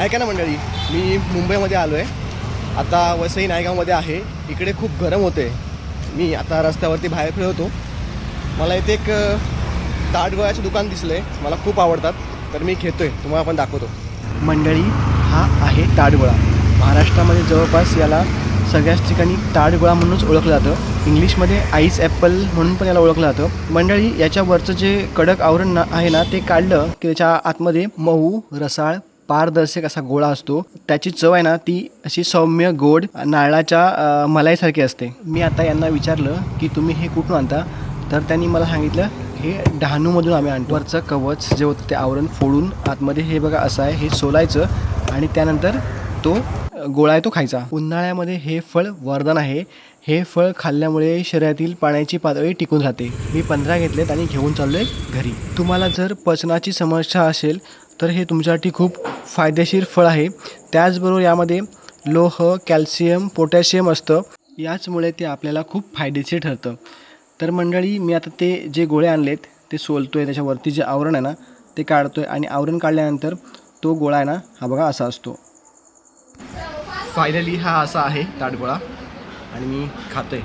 ऐका ना मंडळी, मी मुंबईमध्ये आलो आहे. आता वसई नायगावमध्ये आहे. इकडे खूप गरम होते. मी आता रस्त्यावरती बाहेर फिरवतो. मला इथे एक ताटगोळ्याचं दुकान दिसलं आहे. मला खूप आवडतात, तर मी घेतो आहे. तुम्हाला पण दाखवतो. मंडळी, हा आहे ताटगोळा. महाराष्ट्रामध्ये जवळपास याला सगळ्याच ठिकाणी ताटगोळा म्हणूनच ओळखलं जातं. इंग्लिशमध्ये आईस ॲपल म्हणून पण याला ओळखलं जातं. मंडळी, याच्यावरचं जे कडक आवरण आहे ना, ते काढलं की त्याच्या आतमध्ये मऊ, रसाळ, पारदर्शक असा गोळा असतो. त्याची चव आहे ना, ती अशी सौम्य, गोड, नारळाच्या मलाईसारखी असते. मी आता यांना विचारलं की तुम्ही हे कुठून आणता, तर त्यांनी मला सांगितलं हे डहाणूमधून आम्ही आणतो. वरचं कवच जे होतं ते आवरण फोडून आतमध्ये हे बघा असं आहे, हे सोलायचं आणि त्यानंतर तो गोळा आहे तो खायचा. उन्हाळ्यामध्ये हे फळ वरदान आहे. हे फळ खाल्ल्यामुळे शरीरातील पाण्याची पातळी टिकून राहते. मी 15 घेतलेत आणि घेऊन चाललो आहे घरी. तुम्हाला जर पचनाची समस्या असेल तर हे तुमच्यासाठी खूप फायदेशीर फळ आहे. त्याचबरोबर यामध्ये लोह, कॅल्शियम, पोटॅशियम असतं. याचमुळे ते आपल्याला खूप फायदेशीर ठरतं. तर मंडळी, मी आता ते जे गोळे आणलेत ते सोलतो आहे. त्याच्यावरती जे आवरण आहे ना ते काढतो आहे आणि आवरण काढल्यानंतर तो गोळा आहे ना, हा बघा असा असतो. फायनली हा असा आहे ताटगोळा आणि मी खातोय.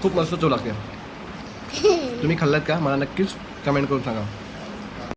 खूप मस्त चव लागते. तुम्ही खाल्लात का? मला नक्कीच कमेंट करून सांगा.